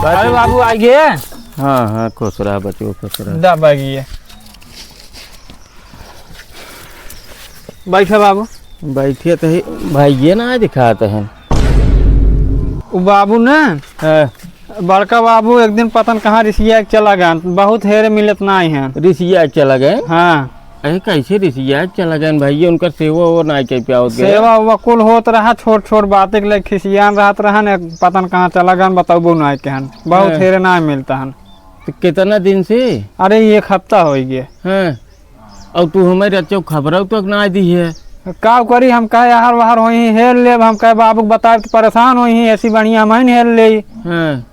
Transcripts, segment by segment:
अरे बाबू आ गए। हाँ हाँ खुश रहा बच्चों खुश रहा। दबा गए बैठे बाबू। बैठिए तो भाई ये ना दिखाते हैं बाबू ने बड़का बाबू एक दिन पतन कहाँ रिसिया चला गया, बहुत हेरे मिलत ना है। रिसिया चला गए? हाँ अरे कैसे रिसिया चला गए भाई, उनका सेवा वो ना के प्या सेवा उवा कुल होत रहा, छोट छोट बातें के लिए खिसियान रहत रहा ने, पतन कहाँ चला गया बताओ ना के हन, बहुत हेरे ना मिलता हन। तो कितना दिन से? अरे एक हफ्ता हो गया। हाँ और तू हमारे अच्छे खबर तो ना दी है का करी, हम कहे यार बाहर हो हेर ले, हम कहे बाबू बता के परेशान हो ऐसी बढ़िया हम हेर ले। हाँ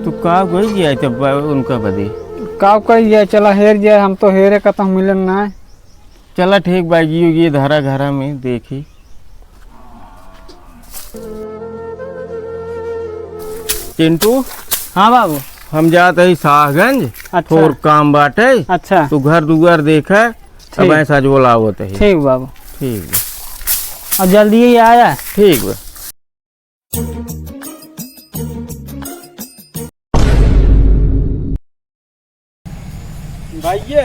तो का कोई गया तब उनका बदी का कही जाए, चला हेर जाए, हम तो हेरे का तो मिलन ना। चला ठीक बाजी ये धारा घरा में देखी। चिंटू। हाँ बाबू हम जाते ही शाहगंज। अच्छा। थोड़ काम बाटे। अच्छा तू घर दुआर देखा अब ऐसा जो लावत है। ठीक बाबू ठीक है और जल्दी ही आया। ठीक है। भैया।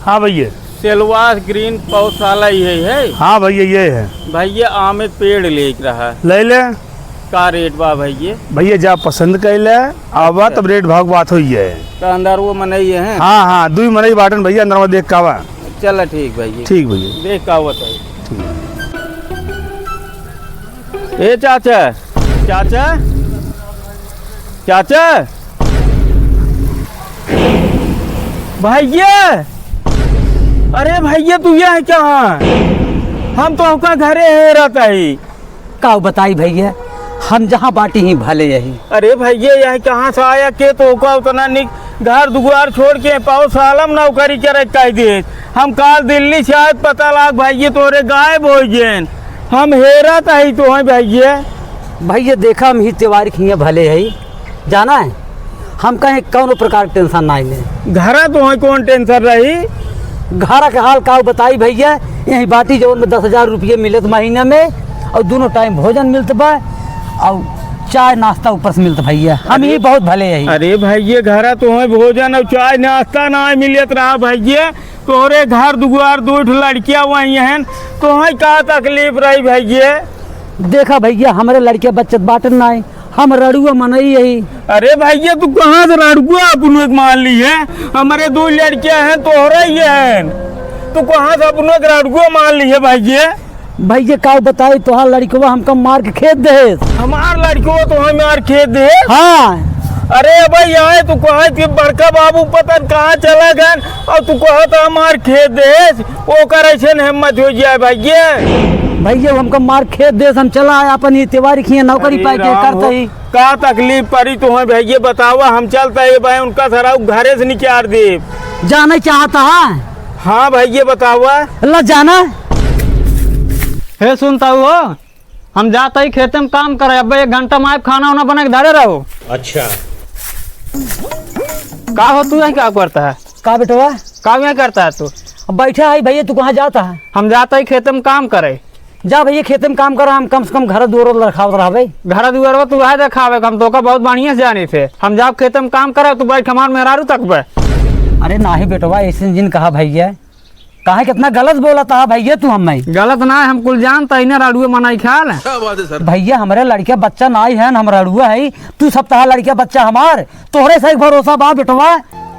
हाँ भैया। सेलवास ग्रीन पौधशाला ये है? हाँ भैया ये है। भैया आम एक पेड़ लेक रहा ले ले। का रेट बा भैया? भैया जा पसंद कर ले आवा तब रेट भाव बात हुई है। तो अंदर वो मनई है? हाँ हाँ 2 मनई बाटन भैया अंदर में देख कावा। चला ठीक भैया। ठीक भैया देख का होता है। ए चाचा चाचा चाचा भैया। अरे भैया तू यहाँ कहाँ? हम तो आपका घरे है रहता ही। का बताई भैया, हम जहाँ बाटी ही भले यही। अरे भैया यहाँ कहाँ से आया के तो का उतना निक घर दुआर छोड़ के पौधशाला में नौकरी करे कह दे। हम काल दिल्ली से आए पता लाग भैया तोरे गायब हो गए। हम हेरा था ही तो है भैया। भैया देखा हम ही त्योहार खिए भले है जाना है, हम कहीं कौन प्रकार टेंशन ना ले। घरा तो है कौन टेंशन रही? घरा के हाल का बताई भैया, यही बाटी जवन में 10,000 रुपये मिलत महीने में, और दोनों टाइम भोजन मिलत बा और चाय नाश्ता ऊपर से मिलता भैया। हम ही बहुत भले यही। अरे भैया घरा तो है भोजन और चाय नाश्ता ना मिलत रहा भैया। तोरे घर दुआर 2 लड़कियां वही हैं तो है का तकलीफ रही भैया? देखा भैया हमारे लड़के बच्चे बाटन ना है, हम रड़ुआ मनई यही। अरे भैया तू कहाँ से रड़ुआ अपन मान ली है? हमारे 2 लड़कियां हैं तो हो रही है, तू कहाँ से अपन रड़ुआ मान ली है भैया? भैया का बताई तोहार लड़कवा हमको मार के खेत दे। हमार लड़कियों तो हमें मार खेत दे? हाँ। अरे भाई आए तू कहा कि बड़का बाबू पता कहाँ चला गया और तू कहा तो हमार खेत दे, वो करे से हिम्मत हो जाए भैया। भैया हमको मार खेत दे, हम चला आए अपन ये त्योहार खिए नौकरी पाई के करते ही। का तकलीफ पड़ी तुम्हें भैया बतावा, हम चलता है भाई उनका सारा घरे से निकाल दे। जाना चाहता है? हाँ भैया बतावा। अल्लाह जाना हे सुनता हो, हम जाते ही खेते में काम करे, अब 1 घंटा में खाना वाना बना के धरे रहो। अच्छा का हो तू यहाँ क्या करता है? का बेटवा काम यहाँ करता है तू? बैठा है भैया, तू कहाँ जाता है? हम जाते ही खेते में काम करे। जा भैया खेते में काम करो, हम कम से कम घर दुआर रखावत रहे। घर दुआर तू है देखावे, हम तो बहुत बढ़िया से जाने थे। हम जाब खेते में काम करे तू बैठ हमार मेहरारू तक पे। अरे ना ही बेटवा ऐसे जिन कहा भैया, कहा कितना गलत बोला था भैया तू। हम गलत ना है, हम कुल जानता ही ना राडुए मनाई ख्याल है भैया। हमारे लड़के बच्चा ना ही है, हम रड़ुआ है, तू सब तहा लड़के बच्चा हमार तोहरे से भरोसा बा बेटवा।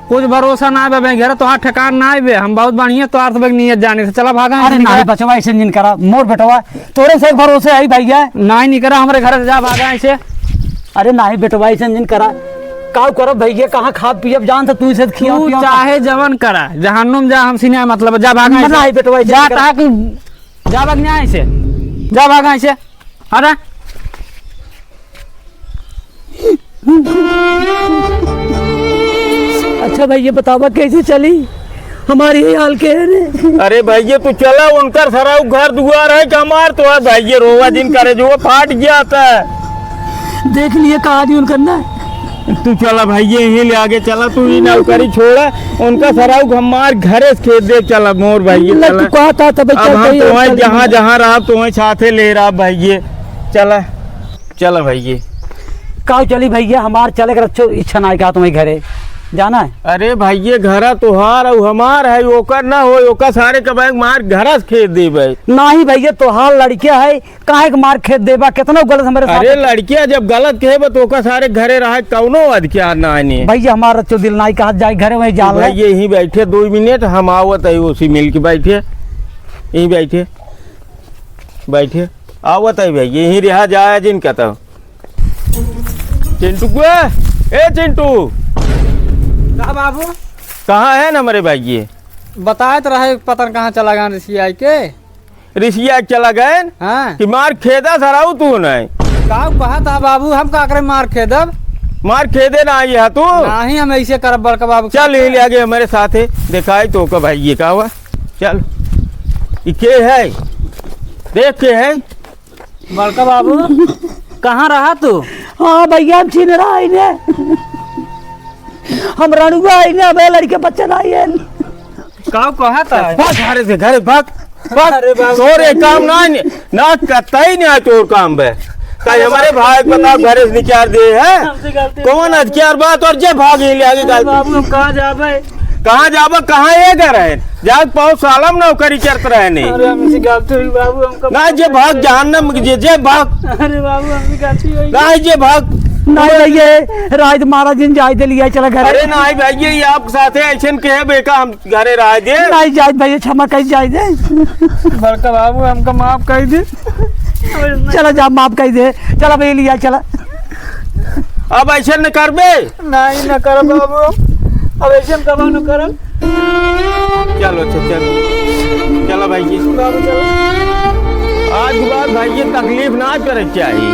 कुछ भरोसा ना बे घर तो हाथ ठेकान ना बे, हम बहुत बढ़िया तो अर्थ नियत जाने से चला भागा। अरे ना बचवा ऐसे जिन करा मोर बेटवा, तोरे से भरोसे है भैया। ना ही नहीं करा हमारे घर से जा भागा ऐसे। अरे ना ही बेटवा ऐसे जिन करा का करो भैया, कहाँ खा पियब जान तू इसे तू चाहे जवन करा जहन्नुम जा, हम सीने मतलब जा भागा ना ही बेटवा जा ताक जा भागना ऐसे, जा भागा ऐसे। अरे अच्छा भैया बतावा कैसे चली हमारी ये हाल के है? अरे भैया तू चला उनका सारा घर दुआर है कि हमार तो है भैया। रोवा जिन करे जो फाट गया था, देख लिए कहा नहीं उनका ना। तू चला भैया यही ले आगे चला, तू ही नौकरी छोड़ा उनका सारा हमार घरे से खेत दे चला मोर भैया। तू कहा था तब जहाँ जहाँ रहा तुम्हें साथे ले रहा भैया। चला चला भैया। काव चली भैया, हमार चले कर अच्छो इच्छा ना का तुम्हें घरे जाना है। अरे भाई ये घरा तोहार और हमार है, ओकर ना हो, ओकर सारे कबाई मार घरा से खेत देबे। नहीं भैया तोहार लड़किया है, काहे के मार खेत देबा, कितना गलत हमारे साथ। अरे लड़कियां जब गलत कहे तो ओकर सारे घरे रहा कौनो अधिकार ना आने। भैया हमारा अच्छो दिल नहीं कहा जाए घरे वहीं जान भाई ले। यही बैठे 2 मिनट, हम आवत है उसी मिल के बैठे, यही बैठे बैठे आवत है भाई, यही रहा जाए जिनका तो। चिंटू को ए चिंटू का बाबू कहाँ है ना मेरे भाई? ये बताए तो रहे पता न कहाँ चला गया ऋषिया के। ऋषिया चला गए हाँ कि मार खेदा सराऊ तू नहीं? का कहा था बाबू, हम का करे मार खेदब? मार खेदे ना आई है तू? नहीं हम ऐसे करब बड़का बाबू। चल ये ले आगे हमारे साथ है, दिखाई तो का भाई ये का हुआ। चल ये के है, देख के है बड़का बाबू कहाँ रहा तू? हाँ भैया हम छीन रहा है ने, हम रणुआ है ने, अब लड़के बच्चे नहीं है। का कहा था? भाग घरे से, घरे भाग भाग। अरे बाबू। तोरे काम ना करता ही नहीं तोर काम बे। कहीं हमारे भाई बताओ घरे से निकाल दे है कौन अधिकार बात, और जे भाग ही ले आगे बाबू हम कहाँ जाबे? कहाँ जाबा, कहाँ ये घर है जाग पाओ सालम नौकरी करते रहे नहीं। अरे हमसे गलती हुई बाबू, हमको ना जे भाग जहन्नम जे भाग, अरे बाबू हमसे गलती हुई। ना जे भाग। नहीं भैया राज महाराज जिन जाय दे लिया चला घरे। अरे नहीं भाई ये आपके साथ है ऐसे के है बेका, हम घरे रह दे नहीं जाय भैया क्षमा कही जाय दे। बड़का बाबू हमको माफ कर दे। चला जा माफ कही दे, चला भैया लिया चला। अब ऐसे न करबे। नहीं न करो बाबू, अब ऐसे कब न करो। चलो चलो चलो भाई जी, बाबू चलो। आज के बाद भाई ये तकलीफ ना करे चाहिए।